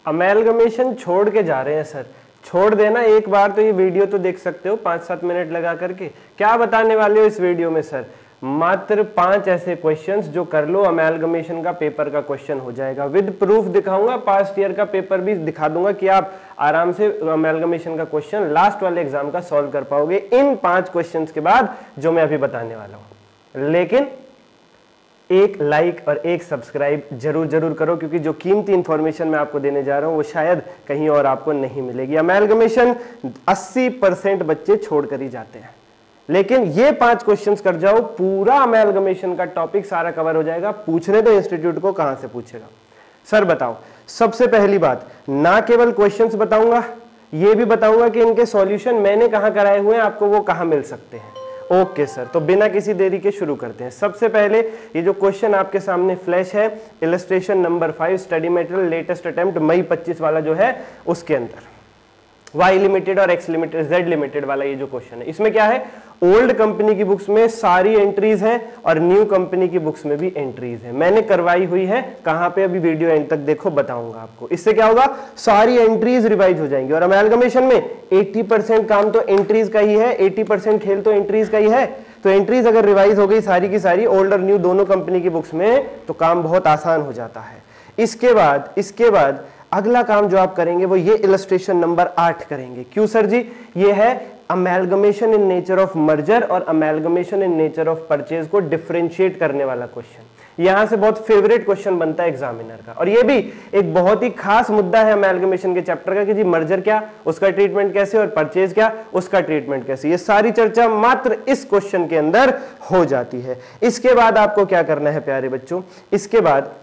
Amalgamation छोड़ के जा रहे हैं सर, छोड़ देना एक बार तो ये वीडियो तो देख सकते हो 5-7 मिनट लगा करके। क्या बताने वाले हो इस वीडियो में सर? मात्र 5 ऐसे क्वेश्चंस जो कर लो अमेलगमेशन का पेपर का क्वेश्चन हो जाएगा। विद प्रूफ दिखाऊंगा, पास्ट ईयर का पेपर भी दिखा दूंगा कि आप आराम से अमेलगमेशन का क्वेश्चन लास्ट वाले एग्जाम का सॉल्व कर पाओगे इन 5 क्वेश्चंस के बाद जो मैं अभी बताने वाला हूं। लेकिन एक लाइक और एक सब्सक्राइब जरूर करो, क्योंकि जो कीमती इंफॉर्मेशन मैं आपको देने जा रहा हूं वो शायद कहीं और आपको नहीं मिलेगी। अमेलगमेशन 80% बच्चे छोड़ कर ही जाते हैं, लेकिन ये 5 क्वेश्चंस कर जाओ, पूरा अमेलगमेशन का टॉपिक सारा कवर हो जाएगा। पूछने तो इंस्टीट्यूट को कहां से पूछेगा सर बताओ। सबसे पहली बात, ना केवल क्वेश्चंस बताऊंगा, ये भी बताऊंगा कि इनके सॉल्यूशन मैंने कहां कराए हुए हैं, आपको वो कहां मिल सकते हैं। ओके सर, तो बिना किसी देरी के शुरू करते हैं। सबसे पहले ये जो क्वेश्चन आपके सामने फ्लैश है, illustration number 5 study material latest attempt May 25 वाला जो है उसके अंदर Y लिमिटेड और X लिमिटेड Z लिमिटेड वाला ये जो क्वेश्चन है, इसमें क्या है, ओल्ड कंपनी की बुक्स में सारी एंट्रीज हैं और न्यू कंपनी की बुक्स में भी एंट्रीज हैं। मैंने करवाई हुई है, कहां पे, अभी वीडियो एंड तक देखो बताऊंगा आपको। इससे क्या होगा, सारी एंट्रीज रिवाइज हो जाएंगी। और अमेलगमेशन में 80% काम तो एंट्रीज का ही है, 80% खेल तो एंट्रीज का ही है। तो एंट्रीज अगर रिवाइज हो गई सारी की सारी ओल्ड और न्यू दोनों कंपनी की बुक्स में, तो काम बहुत आसान हो जाता है। इसके बाद अगला काम जो आप करेंगे वो ये इलस्ट्रेशन नंबर 8 करेंगे। क्यों सर जी? ये है amalgamation in nature of merger और amalgamation in nature of purchase को डिफरेंशिएट करने वाला क्वेश्चन। यहां से बहुत फेवरेट क्वेश्चन बनता है एग्जामिनर का, और ये भी एक बहुत ही खास मुद्दा है अमेलगमेशन के चैप्टर का कि जी मर्जर क्या, उसका ट्रीटमेंट कैसे, और परचेज क्या, उसका ट्रीटमेंट कैसे। ये सारी चर्चा मात्र इस क्वेश्चन के अंदर हो जाती है। इसके बाद आपको क्या करना है प्यारे बच्चों, इसके बाद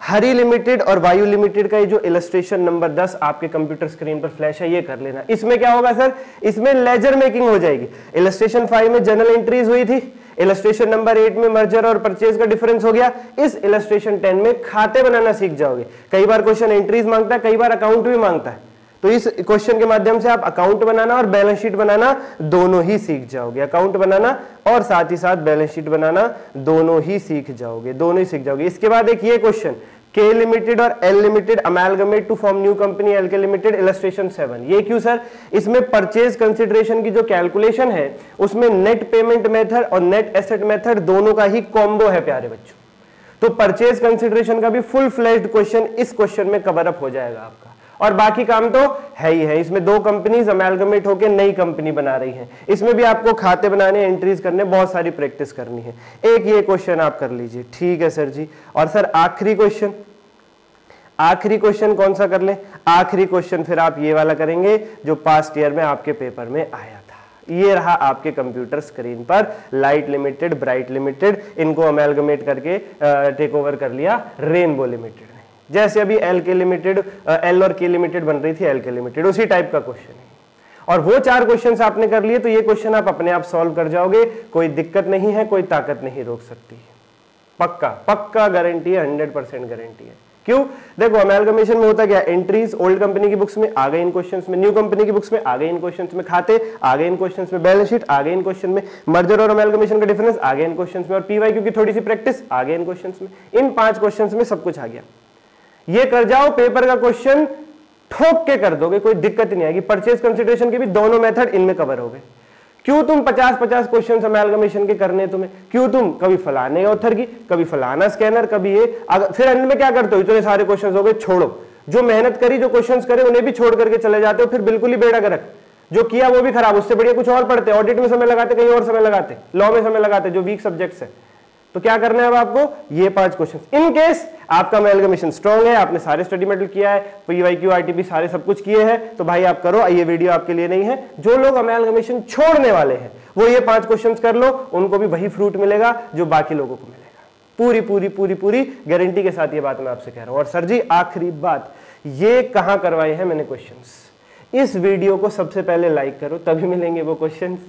हरी लिमिटेड और वायु लिमिटेड का ये जो इलस्ट्रेशन नंबर 10 आपके कंप्यूटर स्क्रीन पर फ्लैश है, ये कर लेना। इसमें क्या होगा सर, इसमें लेजर मेकिंग हो जाएगी। इलस्ट्रेशन 5 में जनरल एंट्रीज हुई थी, इलस्ट्रेशन नंबर 8 में मर्जर और परचेज का डिफरेंस हो गया, इस इलस्ट्रेशन 10 में खाते बनाना सीख जाओगे। कई बार क्वेश्चन एंट्रीज मांगता है, कई बार अकाउंट भी मांगता है, तो इस क्वेश्चन के माध्यम से आप अकाउंट बनाना और बैलेंस शीट बनाना दोनों ही सीख जाओगे। अकाउंट बनाना और साथ ही साथ बैलेंस शीट बनाना दोनों ही सीख जाओगे। इसके बाद एक ये क्वेश्चन, के लिमिटेड और L limited amalgamate to form new company L K limited, illustration 7। ये क्यों सर? इसमें परचेज कंसिडरेशन की जो कैलकुलेशन है उसमें नेट पेमेंट मेथड और नेट एसेट मेथड दोनों का ही कॉम्बो है प्यारे बच्चों। तो परचेज कंसिडरेशन का भी फुल फ्लेज्ड क्वेश्चन इस क्वेश्चन में कवर अप हो जाएगा आपका, और बाकी काम तो है ही है। इसमें 2 कंपनीज अमेलगमेट होकर नई कंपनी बना रही हैं, इसमें भी आपको खाते बनाने, एंट्रीज करने, बहुत सारी प्रैक्टिस करनी है। एक ये क्वेश्चन आप कर लीजिए, ठीक है सर जी। और सर आखिरी क्वेश्चन कौन सा कर लें? आखिरी क्वेश्चन फिर आप ये वाला करेंगे जो पास्ट ईयर में आपके पेपर में आया था। ये रहा आपके कंप्यूटर स्क्रीन पर, लाइट लिमिटेड, ब्राइट लिमिटेड, इनको अमेलगमेट करके टेक ओवर कर लिया रेनबो लिमिटेड। जैसे अभी एल के लिमिटेड, एल और के लिमिटेड बन रही थी एल के लिमिटेड, उसी टाइप का क्वेश्चन है। और वो 4 क्वेश्चंस आपने कर लिए तो ये क्वेश्चन आप अपने आप सॉल्व कर जाओगे, कोई दिक्कत नहीं है, कोई ताकत नहीं रोक सकती। पक्का गारंटी है, 100% गारंटी है। क्यों? देखो अमेलगमेशन में होता क्या, एंट्रीज ओल्ड कंपनी की बुक्स में आ गए इन क्वेश्चंस में, न्यू कंपनी की बुक्स में आ गए इन क्वेश्चंस में, खाते आ गए इन क्वेश्चंस में, बैलेंस शीट आ गए इन क्वेश्चन में, मर्जर और अमेलगमेशन का डिफरेंस आ गए इन क्वेश्चंस में, और पीवाईक्यू की थोड़ी सी प्रैक्टिस आ गए इन क्वेश्चंस में। इन 5 क्वेश्चंस में सब कुछ आ गया। ये कर जाओ, पेपर का क्वेश्चन ठोक के कर दोगे, कोई दिक्कत नहीं आएगी। परचेज कंसिडरेशन के भी दोनों मेथड इनमें कवर हो गए। क्यों तुम 50-50 क्वेश्चन अमेलगमेशन के करने तुम्हें? क्यों तुम कभी फलाने ऑथर की, कभी फलाना स्कैनर, कभी ये, फिर अंत में क्या करते हो, इतने सारे क्वेश्चन हो गए, छोड़ो। जो मेहनत करी, जो क्वेश्चन करे, उन्हें भी छोड़ करके चले जाते हो, फिर बिल्कुल ही बेड़ा गर्क। जो किया वो भी खराब, उससे बढ़िया कुछ और पढ़ते, ऑडिट में समय लगाते, कहीं और समय लगाते, लॉ में समय लगाते, जो वीक सब्जेक्ट्स है। तो क्या करना है अब आपको, ये 5 क्वेश्चन। इन केस आपका अमेलगमेशन स्ट्रांग है, आपने सारे स्टडी मटेरियल किया है, पीवाईक्यू, आरटीपी सारे सब कुछ किए हैं, तो भाई आप करो, ये वीडियो आपके लिए नहीं है। जो लोग अमेलगमेशन छोड़ने वाले हैं वो ये 5 क्वेश्चंस कर लो, उनको भी वही फ्रूट मिलेगा जो बाकी लोगों को मिलेगा। पूरी गारंटी के साथ ये बात मैं आपसे कह रहा हूं। और सर जी आखिरी बात, ये कहां करवाए हैं मैंने क्वेश्चंस? इस वीडियो को सबसे पहले लाइक करो, तभी मिलेंगे वो क्वेश्चंस।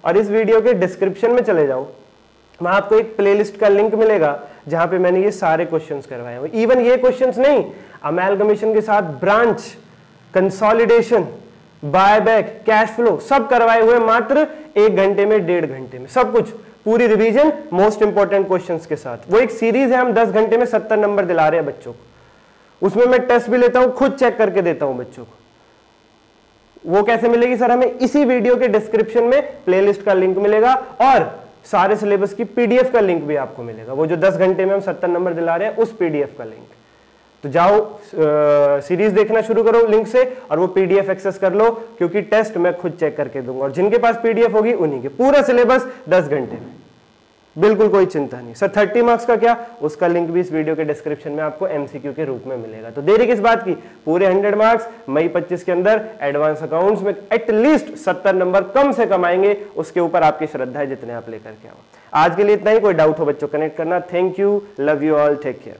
और इस वीडियो के डिस्क्रिप्शन में चले जाओ, वहां आपको एक प्लेलिस्ट का लिंक मिलेगा जहां पे मैंने ये सारे क्वेश्चंस करवाए हैं। इवन ये क्वेश्चंस नहीं, अमेलगमेशन के साथ branch, consolidation, buyback, cash flow सब करवाए हुए मात्र 1 घंटे में, 1.5 घंटे में, सब कुछ पूरी रिवीजन मोस्ट इंपॉर्टेंट क्वेश्चंस के साथ। वो एक सीरीज है, हम 10 घंटे में 70 नंबर दिला रहे हैं बच्चों को। उसमें मैं टेस्ट भी लेता हूं, खुद चेक करके देता हूं बच्चों को। वो कैसे मिलेगी सर? हमें इसी वीडियो के डिस्क्रिप्शन में प्लेलिस्ट का लिंक मिलेगा और सारे सिलेबस की पीडीएफ का लिंक भी आपको मिलेगा। वो जो 10 घंटे में हम 70 नंबर दिला रहे हैं उस पीडीएफ का लिंक। तो जाओ सीरीज देखना शुरू करो लिंक से और वो पीडीएफ एक्सेस कर लो, क्योंकि टेस्ट मैं खुद चेक करके दूंगा और जिनके पास पीडीएफ होगी उन्हीं के पूरा सिलेबस 10 घंटे में, बिल्कुल कोई चिंता नहीं। सर 30 मार्क्स का क्या? उसका लिंक भी इस वीडियो के डिस्क्रिप्शन में आपको एमसीक्यू के रूप में मिलेगा। तो देरी किस बात की? पूरे 100 मार्क्स मई 25 के अंदर एडवांस अकाउंट्स में एटलीस्ट 70 नंबर कम से कम आएंगे। उसके ऊपर आपकी श्रद्धा है जितने आप लेकर के आओ। आज के लिए इतना ही। कोई डाउट हो बच्चों कनेक्ट करना। Thank you, love you all, take care.